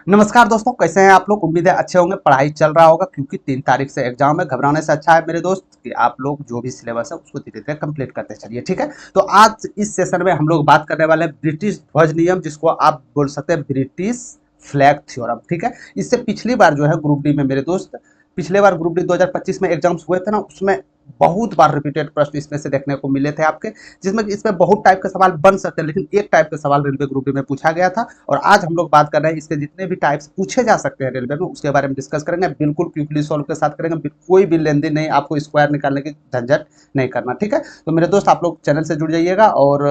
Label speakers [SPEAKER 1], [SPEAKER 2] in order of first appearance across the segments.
[SPEAKER 1] नमस्कार दोस्तों, कैसे हैं आप लोग। उम्मीद है अच्छे होंगे। पढ़ाई चल रहा होगा क्योंकि 3 तारीख से एग्जाम है। घबराने से अच्छा है मेरे दोस्त कि आप लोग जो भी सिलेबस है उसको धीरे धीरे कंप्लीट करते चलिए, ठीक है। तो आज इस सेशन में हम लोग बात करने वाले हैं ब्रिटिश ध्वज नियम, जिसको आप बोल सकते हैं ब्रिटिश फ्लैग थ्योरम, ठीक है। इससे पिछली बार जो है ग्रुप डी में मेरे दोस्त, पिछले बार ग्रुप डी 2025 में एग्जाम्स हुए थे ना, उसमें बहुत बार रिपीटेड प्रश्न इसमें से देखने को मिले थे आपके, जिसमें कि इसमें बहुत टाइप के सवाल बन सकते हैं, लेकिन एक टाइप का सवाल रेलवे ग्रुप डी में पूछा गया था। और आज हम लोग बात कर रहे हैं इसके जितने भी टाइप्स पूछे जा सकते हैं रेलवे में, उसके बारे में डिस्कस करेंगे। बिल्कुल क्विकली सॉल्व के साथ करेंगे, कोई भी लेंदी नहीं, आपको स्क्वायर निकालने की झंझट नहीं करना, ठीक है। तो मेरे दोस्त, आप लोग चैनल से जुड़ जाइएगा और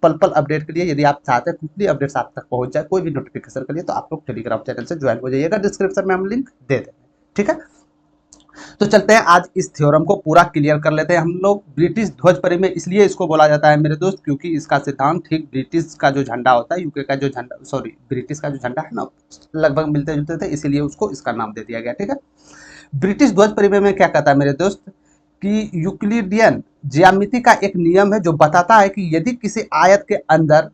[SPEAKER 1] पल पल अपडेट के लिए, यदि आप चाहते हैं क्विकली अपडेट्स आप तक पहुंच जाए कोई भी नोटिफिकेशन के लिए, तो आप लोग टेलीग्राम चैनल से ज्वाइन हो जाइएगा। डिस्क्रिप्शन में हम लिंक दे देंगे, ठीक है। तो चलते हैं आज इस थ्योरम को पूरा क्लियर कर लेते हैं हम लोग। ब्रिटिश ध्वज परिमेय इसलिए इसको बोला जाता है मेरे दोस्त, क्योंकि इसका सिद्धांत ठीक ब्रिटिश का जो झंडा होता है, यूके का जो झंडा, सॉरी ब्रिटिश का जो झंडा है ना, लगभग मिलते जुलते थे, इसीलिए उसको इसका नाम दे दिया गया, ठीक है। ब्रिटिश ध्वज परिमेय में क्या कहता है मेरे दोस्त कि यूक्लिडियन ज्यामिति का एक नियम है जो बताता है कि यदि किसी आयत के अंदर,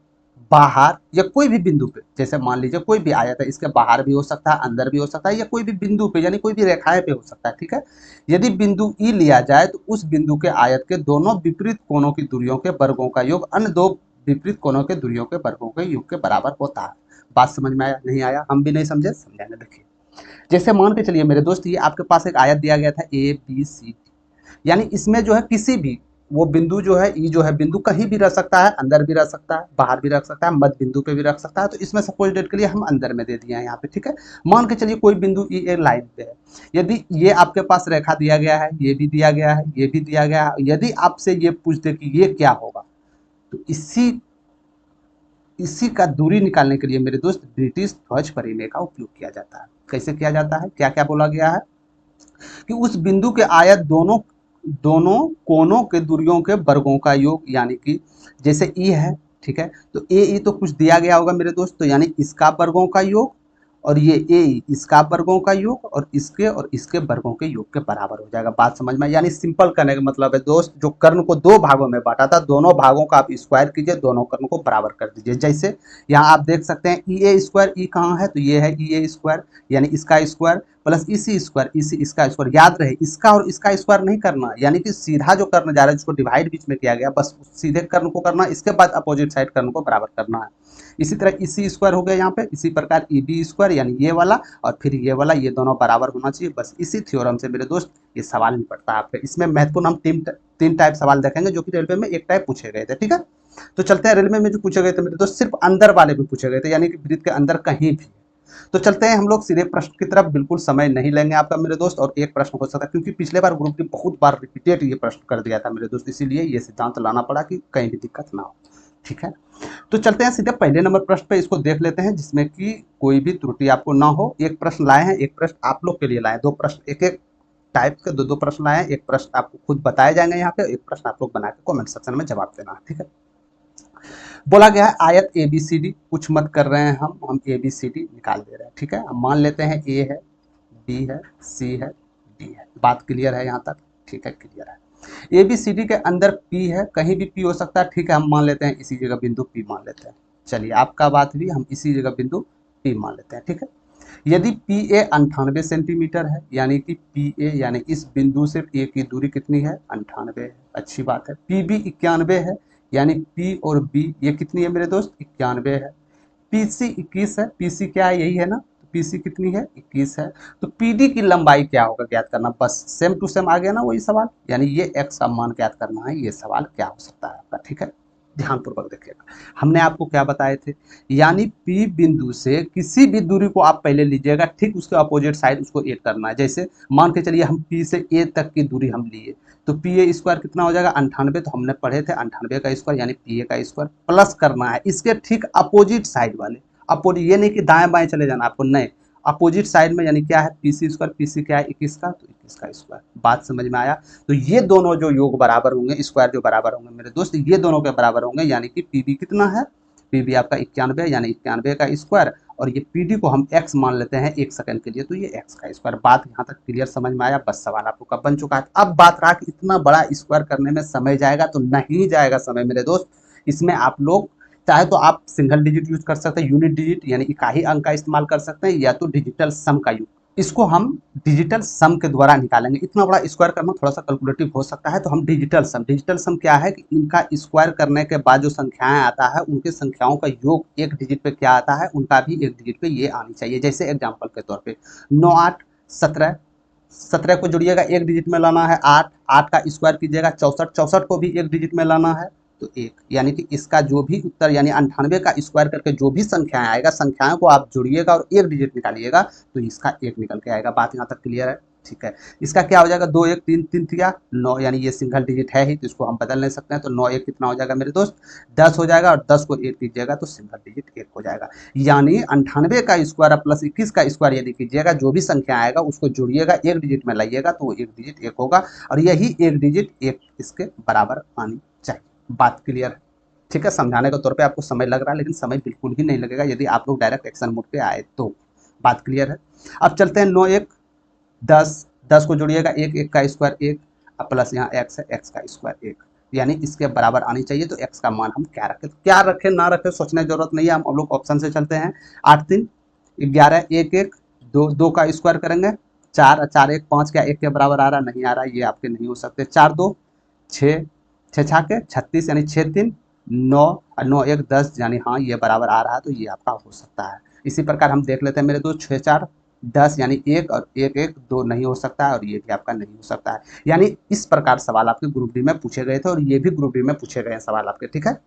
[SPEAKER 1] बाहर या कोई भी बिंदु पे, जैसे मान लीजिए कोई भी आयत है, इसके बाहर भी हो सकता है, अंदर भी हो सकता है, या कोई भी बिंदु पे यानी कोई भी रेखाएं पे हो सकता है, ठीक है। यदि बिंदु ई लिया जाए तो उस बिंदु के आयत के दोनों विपरीत कोणों की दूरियों के वर्गों का योग अन्य दो विपरीत कोणों के दूरियों के वर्गों के योग के बराबर होता है। बात समझ में आया? नहीं आया? हम भी नहीं समझे, समझाने देखिए। जैसे मान के चलिए मेरे दोस्त, ये आपके पास एक आयत दिया गया था ए बी सी, यानी इसमें जो है किसी भी वो बिंदु जो है ई जो है बिंदु कहीं भी रह सकता है, अंदर भी रह सकता है, बाहर भी रख सकता है, मध्य बिंदु पे भी रख सकता है। तो इसमें सपोज डेट के लिए हम अंदर में दे दिए हैं यहाँ पे, ठीक है। मान के चलिए कोई बिंदु ई एक लाइन पे है, यदि ये आपके पास रेखा दिया गया है, ये भी दिया गया है, ये भी दिया गया है, यदि आपसे ये पूछते कि ये क्या होगा, तो इसी इसी का दूरी निकालने के लिए मेरे दोस्त ब्रिटिश ध्वज परिमेय का उपयोग किया जाता है। कैसे किया जाता है, क्या क्या बोला गया है कि उस बिंदु के आयत दोनों दोनों कोनों के दूरियों के वर्गों का योग, यानी कि जैसे ई है, ठीक है, तो ए ई तो कुछ दिया गया होगा मेरे दोस्त, तो यानी इसका वर्गों का योग, और ये ए ई इसका वर्गों का योग, और इसके वर्गों के योग के बराबर हो जाएगा। बात समझ में? यानी सिंपल करने का मतलब है दोस्त, जो कर्ण को दो भागों में बांटा था, दोनों भागों का आप स्क्वायर कीजिए, दोनों कर्ण को बराबर कर दीजिए। जैसे यहाँ आप देख सकते हैं ई ए स्क्वायर, ई कहाँ है, तो ये है ई ए स्क्वायर, यानी इसका स्क्वायर प्लस इसी स्क्वायर, इसी इसका स्क्वायर। याद रहे इसका और इसका स्क्वायर नहीं करना, यानी कि सीधा जो कर्ण जा रहा है जिसको डिवाइड बीच में किया गया, बस सीधे कर्ण को करना, इसके बाद अपोजिट साइड कर्ण को बराबर करना है। इसी तरह इसी स्क्वायर हो गया यहाँ पे, इसी प्रकार ई बी स्क्वायर यानी ये वाला और फिर ये वाला, ये दोनों बराबर होना चाहिए। बस इसी थ्योरम से मेरे दोस्त ये सवाल निपटता है आपके। इसमें महत्वपूर्ण हम तीन टाइप सवाल देखेंगे जो कि रेलवे में एक टाइप पूछे गए थे, ठीक है। तो चलते हैं, रेलवे में जो पूछे गए थे मेरे दोस्त सिर्फ अंदर वाले भी पूछे गए थे, यानी कि वृत्त के अंदर कहीं भी। तो चलते हैं हम लोग सीधे प्रश्न की तरफ, बिल्कुल समय नहीं लेंगे आपका मेरे दोस्त। और एक प्रश्न हो सकता है क्योंकि पिछले बार ग्रुप ने बहुत बार रिपीटेड ये प्रश्न कर दिया था मेरे दोस्त, इसीलिए ये सिद्धांत लाना पड़ा कि कहीं भी दिक्कत ना हो, ठीक है। तो चलते हैं सीधे पहले नंबर प्रश्न पे, इसको देख लेते हैं जिसमें कि कोई भी त्रुटि आपको ना हो। एक प्रश्न लाए हैं, एक प्रश्न आप लोग के लिए लाए, दो प्रश्न, एक एक टाइप के दो प्रश्न लाए हैं। एक प्रश्न आपको खुद बताए जाएंगे यहाँ पे, एक प्रश्न आप लोग बना के कमेंट सेक्शन में जवाब देना, ठीक है। बोला गया है आयत ए बी सी डी, कुछ मत कर रहे हैं हम ए बी सी डी निकाल दे रहे हैं, ठीक है। हम मान लेते हैं ए है, बी है, सी है, डी है। बात क्लियर है यहाँ तक? ठीक है, क्लियर है। ए बी सी डी के अंदर पी है, कहीं भी पी हो सकता है, ठीक है। हम मान लेते हैं इसी जगह बिंदु पी मान लेते हैं। चलिए, आपका बात भी, हम इसी जगह बिंदु पी मान लेते हैं, ठीक है। यदि पी ए 98 सेंटीमीटर है, यानी कि पी ए यानी इस बिंदु से ए की दूरी कितनी है, 98 है। अच्छी बात है। पी बी 91 है, यानी पी और बी ये कितनी है मेरे दोस्त, 91 है। पी सी 21 है, पी सी क्या है, यही है ना, तो पी सी कितनी है, 21 है। तो पी डी की लंबाई क्या होगा ज्ञात करना, बस सेम टू सेम आ गया ना वही सवाल, यानी ये एक्स का मान ज्ञात करना है। ये सवाल क्या हो सकता है आपका, ठीक है। ध्यानपूर्वक देखिएगा, हमने आपको क्या बताए थे, यानी पी बिंदु से किसी भी दूरी को आप पहले लीजिएगा, ठीक उसके अपोजिट साइड उसको ऐड करना है। जैसे मान के चलिए हम पी से ए तक की दूरी हम लिए, तो पी ए स्क्वायर कितना हो जाएगा, 98। तो हमने पढ़े थे 98 का स्क्वायर यानी पी ए का स्क्वायर, प्लस करना है इसके ठीक अपोजिट साइड वाले, अपोजिट, ये नहीं कि दाएं बाएं चले जाना आपको, नहीं, अपोजिट साइड में, यानी क्या है P C square, P C क्या है 21 का, तो 21 का स्क्वायर। बात समझ में आया? तो ये दोनों जो योग बराबर होंगे, स्क्वायर जो बराबर होंगे मेरे दोस्त, ये दोनों के बराबर होंगे, यानी कि पी बी कितना है, पी बी आपका 91 यानी 91 का स्क्वायर, और ये पी डी को हम एक्स मान लेते हैं एक सेकंड के लिए, तो ये एक्स का स्क्वायर। बात यहाँ तक क्लियर समझ में आया? बस सवाल आपको कब बन चुका है। अब बात रहा कि इतना बड़ा स्क्वायर करने में समय जाएगा, तो नहीं जाएगा समय मेरे दोस्त। इसमें आप लोग चाहे तो आप सिंगल डिजिट यूज कर सकते हैं, यूनिट डिजिट यानी इकाई अंक का इस्तेमाल कर सकते हैं, या तो डिजिटल सम का यूज। इसको हम डिजिटल सम के द्वारा निकालेंगे। इतना बड़ा स्क्वायर करना थोड़ा सा कैलकुलेटिव हो सकता है, तो हम डिजिटल सम क्या है कि इनका स्क्वायर करने के बाद जो संख्याएं आता है उनके संख्याओं का योग एक डिजिट पे क्या आता है, उनका भी एक डिजिट पे ये आनी चाहिए। जैसे एग्जाम्पल के तौर पे 9 8 17, 17 को जोड़िएगा एक डिजिट में लाना है 8, 8 का स्क्वायर कीजिएगा 64, 64 को भी एक डिजिट में लाना है तो एक, यानी कि इसका जो भी उत्तर यानी 98 का स्क्वायर करके जो भी संख्याएं आएगा, संख्याओं को आप जोड़िएगा और एक डिजिट निकालिएगा तो इसका एक निकल के आएगा। बात यहाँ तक क्लियर है? ठीक है। इसका क्या हो जाएगा, 2 1 3 3 थिया 9, यानी ये सिंगल डिजिट है ही तो इसको हम बदल नहीं सकते हैं, तो 9 1 कितना हो जाएगा मेरे दोस्त, 10 हो जाएगा, और 10 को 1 कीजिएगा तो सिंगल डिजिट 1 हो जाएगा। यानी 98 का स्क्वायर प्लस 21 का स्क्वायर यदि कीजिएगा, जो भी संख्या आएगा उसको जोड़िएगा एक डिजिट में लाइएगा तो वो एक डिजिट 1 होगा, और यही एक डिजिट 1 इसके बराबर आनी चाहिए। बात क्लियर है? ठीक है। समझाने के तौर पे आपको समय लग रहा है, लेकिन समय बिल्कुल ही नहीं लगेगा यदि आप लोग डायरेक्ट एक्शन मोड पे आए तो। बात क्लियर है? अब चलते हैं 9 1 10, 10 को जोड़िएगा एक, एक का स्क्वायर एक, अब प्लस यहाँ एक्स है, एक्स का स्क्वायर एक, यानी इसके बराबर आनी चाहिए। तो एक्स का मान हम क्या रखें, तो क्या रखें ना रखें सोचने की जरूरत नहीं है, हम लोग ऑप्शन से चलते हैं। 8 3 11 1 1 2, 2 का स्क्वायर करेंगे 4, 4 1 5, क्या एक के बराबर आ रहा, नहीं आ रहा, ये आपके नहीं हो सकते। 4 2 6, 6 छाके 36, यानी 6 3 9, और 9 1 10, यानी हाँ ये बराबर आ रहा है तो ये आपका हो सकता है। इसी प्रकार हम देख लेते हैं मेरे दोस्त, 6 4 10, यानी एक, और एक एक 2 नहीं हो सकता है, और ये भी आपका नहीं हो सकता है। यानी इस प्रकार सवाल आपके ग्रुप डी में पूछे गए थे, और ये भी ग्रुप डी में पूछे गए हैं सवाल आपके। ठीक है,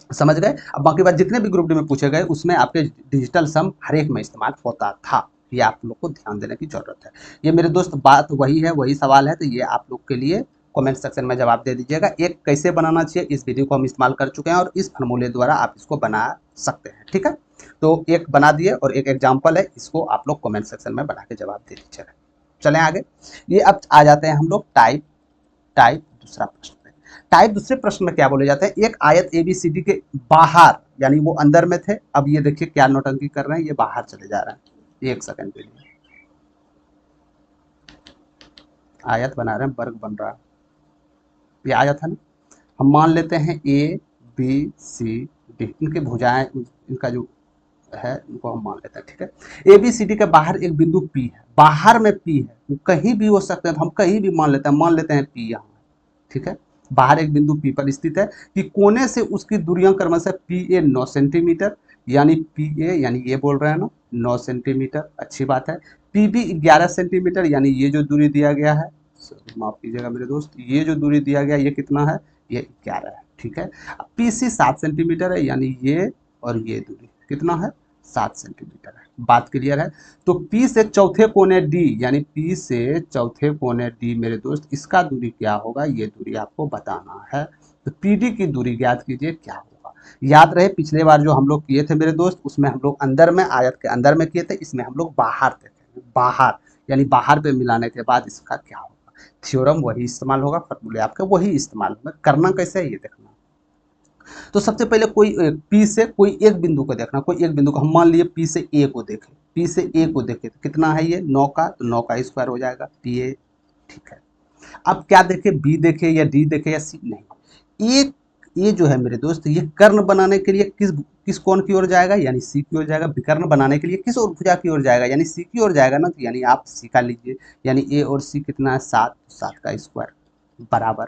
[SPEAKER 1] समझ गए? अब बाकी बात, जितने भी ग्रुप डी में पूछे गए उसमें आपके डिजिटल सम हर एक में इस्तेमाल होता था, ये आप लोग को ध्यान देने की जरूरत है। ये मेरे दोस्त बात वही है, वही सवाल है, तो ये आप लोग के लिए कमेंट सेक्शन में जवाब दे दीजिएगा। एक कैसे बनाना चाहिए इस वीडियो को हम इस्तेमाल कर चुके हैं, और इस फॉर्मूले द्वारा आप इसको बना सकते हैं। ठीक है, तो एक बना दिए और एक एग्जाम्पल है, इसको आप लोग कमेंट सेक्शन में बना के जवाब दे दीजिएगा। चलें आगे। ये अब आ जाते हैं हम लोग टाइप टाइप दूसरा प्रश्न पे। टाइप दूसरे प्रश्न में क्या बोले जाते हैं, एक आयत ABCD के बाहर, यानी वो अंदर में थे, अब ये देखिए क्या नौटंकी कर रहे हैं, ये बाहर चले जा रहे हैं। एक सेकंड के लिए आयत बना रहे हैं, वर्ग बन रहा है, ये आयत है ना। हम मान लेते हैं ABCD, इनकी भुजाएं, इनका जो है इनको हम मान लेते हैं। ठीक है, ABCD के बाहर एक बिंदु P है, बाहर में P है, वो कहीं भी हो सकते हैं, तो हम कहीं भी मान लेते हैं P यहाँ। ठीक है, बाहर एक बिंदु P पर स्थित है कि कोने से उसकी दूरियां क्रमशः PA 9 सेंटीमीटर, यानी PA यानी ये बोल रहे हैं ना 9 सेंटीमीटर, अच्छी बात है। PB 11 सेंटीमीटर, यानी ये जो दूरी दिया गया है, माफ कीजिएगा मेरे दोस्त, ये जो दूरी दिया गया ये कितना है, ये 11 है। ठीक है, PC 7 सेंटीमीटर है, यानी ये और ये दूरी कितना है, 7 सेंटीमीटर है। बात क्लियर है? तो P से चौथे कोने D, यानी P से चौथे कोने D मेरे दोस्त, इसका दूरी क्या होगा, ये दूरी आपको बताना है। तो PD की दूरी ज्ञात कीजिए क्या होगा। याद रहे पिछले बार जो हम लोग किए थे मेरे दोस्त, उसमें हम लोग अंदर में आयत के अंदर में किए थे, इसमें हम लोग बाहर थे, बाहर यानी बाहर पे मिलाने के बाद इसका क्या होगा। थ्योरम वही इस्तेमाल होगा, फॉर्मूले आपके वही इस्तेमाल होगा। करना कैसे है ये देखना। तो सबसे पहले कोई P से कोई एक बिंदु को देखना, कोई एक बिंदु को हम मान लिए P से A को देखें, P से A को देखें तो कितना है ये 9 का, तो 9 का स्क्वायर हो जाएगा PA। ठीक है, अब क्या देखें, B देखें या D देखें या C, नहीं, ये जो है मेरे दोस्त, ये कर्ण बनाने के लिए किस किस कोण की ओर जाएगा, यानी C की ओर जाएगा। विकर्ण बनाने के लिए किस ओर, भुजा की ओर जाएगा, यानी C की ओर जाएगा ना, तो यानी आप C का लीजिए, यानी A और C कितना है 7, 7 का स्क्वायर बराबर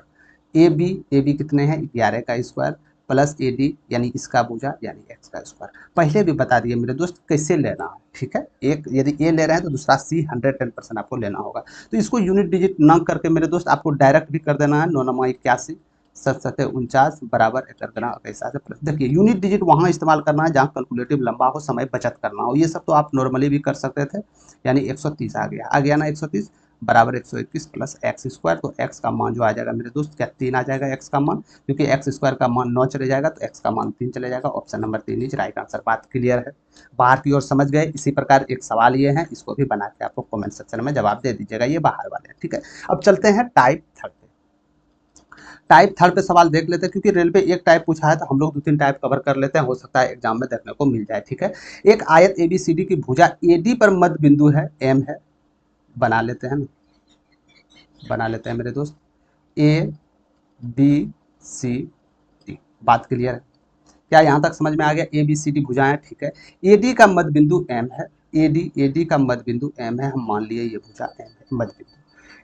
[SPEAKER 1] AB कितने हैं 11 का स्क्वायर प्लस AD, यानी इसका भुजा यानी x का स्क्वायर। पहले भी बता दिए मेरे दोस्त कैसे लेना है। ठीक है, एक यदि A ले रहे हैं तो दूसरा C 110% आपको लेना होगा। तो इसको यूनिट डिजिट ना करके मेरे दोस्त आपको डायरेक्ट भी कर देना है, 9 9 81 7 7 49 बराबर कर देना कैसा से। देखिए यूनिट डिजिट वहाँ इस्तेमाल करना है जहाँ कैलकुलेटिव लंबा हो, समय बचत करना हो। ये सब तो आप नॉर्मली भी कर सकते थे, यानी 130 आ गया ना, 130 बराबर 121 प्लस एक्स स्क्वायर। तो एक्स का मान जो आ जाएगा मेरे दोस्त क्या 3 आ जाएगा एक्स का मान, क्योंकि एक्स स्क्वायर का मान 9 चले जाएगा तो एक्स का मान 3 चले जाएगा। Option number 3 is right answer. बात क्लियर है? बाहर की ओर समझ गए? इसी प्रकार एक सवाल ये है, इसको भी बना के आपको कमेंट सेक्शन में जवाब दे दीजिएगा, ये बाहर वाले हैं। ठीक है, अब चलते हैं टाइप थर्ड पे। टाइप थर्ड पे सवाल देख लेते हैं, क्योंकि रेलवे एक टाइप पूछा है तो हम लोग 2-3 टाइप कवर कर लेते हैं, हो सकता है एग्जाम में देखने को मिल जाए। ठीक है, एक आयत ABCD की भुजा AD पर मध्य बिंदु है M है, बना लेते हैं ना, बना लेते हैं मेरे दोस्त ABCD। बात क्लियर है? क्या यहाँ तक समझ में आ गया? ए बी सी डी भुजाएं, ठीक है। एडी का मध्य बिंदु एम है, एडी का मध्य बिंदु एम है, हम मान लिए ये भुजा एम है मध्य बिंदु।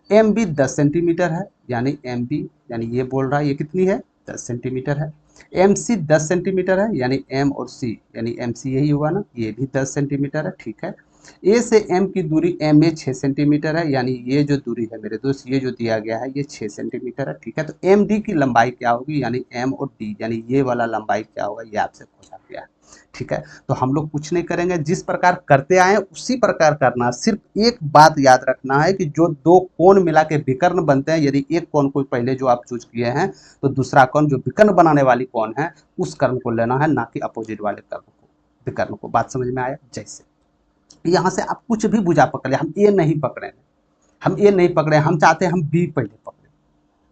[SPEAKER 1] एम बी 10 सेंटीमीटर है, यानी एम बी यानी ये बोल रहा है ये कितनी है? 10 सेंटीमीटर है। एम सी 10 सेंटीमीटर है, यानी एम और सी यानी एम सी यही हुआ ना, ये भी 10 सेंटीमीटर है, ठीक है। ए से एम की दूरी एम ए 6 सेंटीमीटर है, यानी ये जो दूरी है मेरे दोस्त, ये जो दिया गया है ये 6 सेंटीमीटर है, ठीक है। तो एम डी की लंबाई क्या होगी, यानी एम और डी यानी ये वाला लंबाई क्या होगा, ये आपसे पूछा गया है, ठीक है। तो हम लोग कुछ नहीं करेंगे, जिस प्रकार करते आए उसी प्रकार करना। सिर्फ एक बात याद रखना है कि जो दो कोण मिला के विकर्ण बनते हैं, यदि एक कोण को पहले जो आप चूज किए हैं तो दूसरा कोण जो विकर्ण बनाने वाली कोण है उस कर्ण को लेना है, ना कि अपोजिट वाले कर्ण को, विकर्ण को। बात समझ में आया? जैसे यहाँ से आप कुछ भी भुजा पकड़े, हम ए नहीं पकड़े, हम ए नहीं पकड़े, हम चाहते हैं हम बी पहले पकड़े,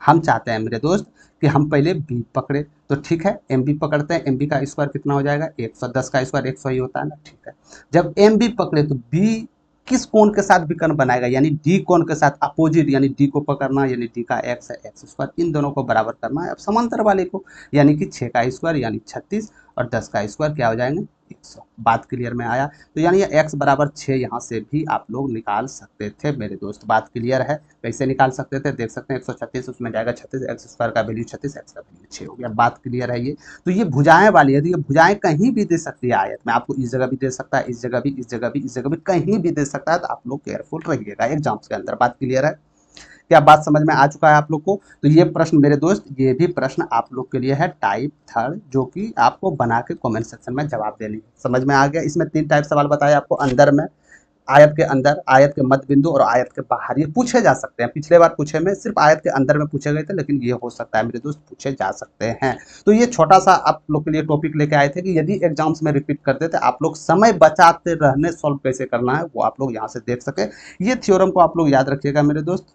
[SPEAKER 1] हम चाहते हैं मेरे दोस्त कि हम पहले बी पकड़े। तो ठीक है, एम बी पकड़ते हैं। एम बी का स्क्वायर कितना हो जाएगा? 110 का स्क्वायर 100 ही होता है ना, ठीक है। जब एम बी पकड़े तो बी किस कोण के साथ विकर्ण बनाएगा, यानी डी कोण के साथ अपोजिट, यानी डी को पकड़ना, यानी डी का एक्स है एक्स स्क्वायर, इन दोनों को बराबर करना है अब समांतर वाले को, यानी कि 6 का स्क्वायर यानी 36 और 10 का स्क्वायर क्या हो जाएंगे? 100। बात क्लियर में आया? तो यानी x बराबर 6 यहाँ से भी आप लोग निकाल सकते थे मेरे दोस्त। बात क्लियर है? कैसे निकाल सकते थे? देख सकते हैं 136 उसमें जाएगा 36, एक्स स्क्वायर का वैल्यू 36, एक्स का वैल्यू 6 हो गया। बात क्लियर है ये? तो ये भुजाएं वाली है, तो ये भुजाएं कहीं भी दे सकती है आयत में, आपको इस जगह भी दे सकता है, इस जगह भी, इस जगह भी, इस जगह भी, कहीं भी दे सकता है। तो आप लोग केयरफुल रहिएगा एग्जाम्स के अंदर। बात क्लियर है? क्या बात समझ में आ चुका है आप लोग को? तो ये प्रश्न मेरे दोस्त, ये भी प्रश्न आप लोग के लिए है टाइप थर्ड, जो कि आपको बना के कमेंट सेक्शन में जवाब देनी है। समझ में आ गया? इसमें 3 टाइप सवाल बताए आपको, अंदर में, आयत के अंदर, आयत के मध्य बिंदु और आयत के बाहर। ये पूछे जा सकते हैं, पिछले बार पूछे में सिर्फ आयत के अंदर में पूछे गए थे, लेकिन ये हो सकता है मेरे दोस्त पूछे जा सकते हैं। तो ये छोटा सा आप लोग के लिए टॉपिक लेके आए थे कि यदि एग्जाम्स में रिपीट करते थे आप लोग समय बचाते रहने सॉल्व कैसे करना है वो आप लोग यहाँ से देख सके। ये थ्योरम को आप लोग याद रखिएगा मेरे दोस्त,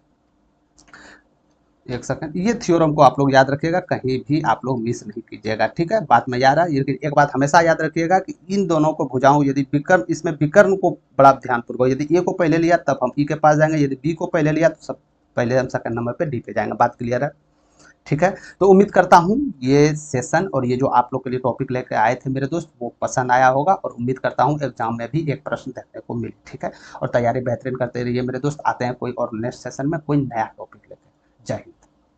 [SPEAKER 1] एक सेकंड, ये थ्योरम को आप लोग याद रखिएगा, कहीं भी आप लोग मिस नहीं कीजिएगा, ठीक है। बात में याद है, लेकिन एक बात हमेशा याद रखिएगा कि इन दोनों को भुजाऊं, यदि विकर्ण, इसमें विकर्ण को बड़ा ध्यानपूर्वक, यदि ए को पहले लिया तब हम ई के पास जाएंगे, यदि बी को पहले लिया तो सब पहले हम सेकंड नंबर पे डी पे जाएंगे। बात क्लियर है? ठीक है। तो उम्मीद करता हूँ ये सेशन और ये जो आप लोग के लिए टॉपिक लेकर आए थे मेरे दोस्त वो पसंद आया होगा, और उम्मीद करता हूँ एग्जाम में भी एक प्रश्न देखने को मिले, ठीक है। और तैयारी बेहतरीन करते रहिए मेरे दोस्त। आते हैं कोई और नेक्स्ट सेशन में कोई नया टॉपिक लेकर। जय हिंद।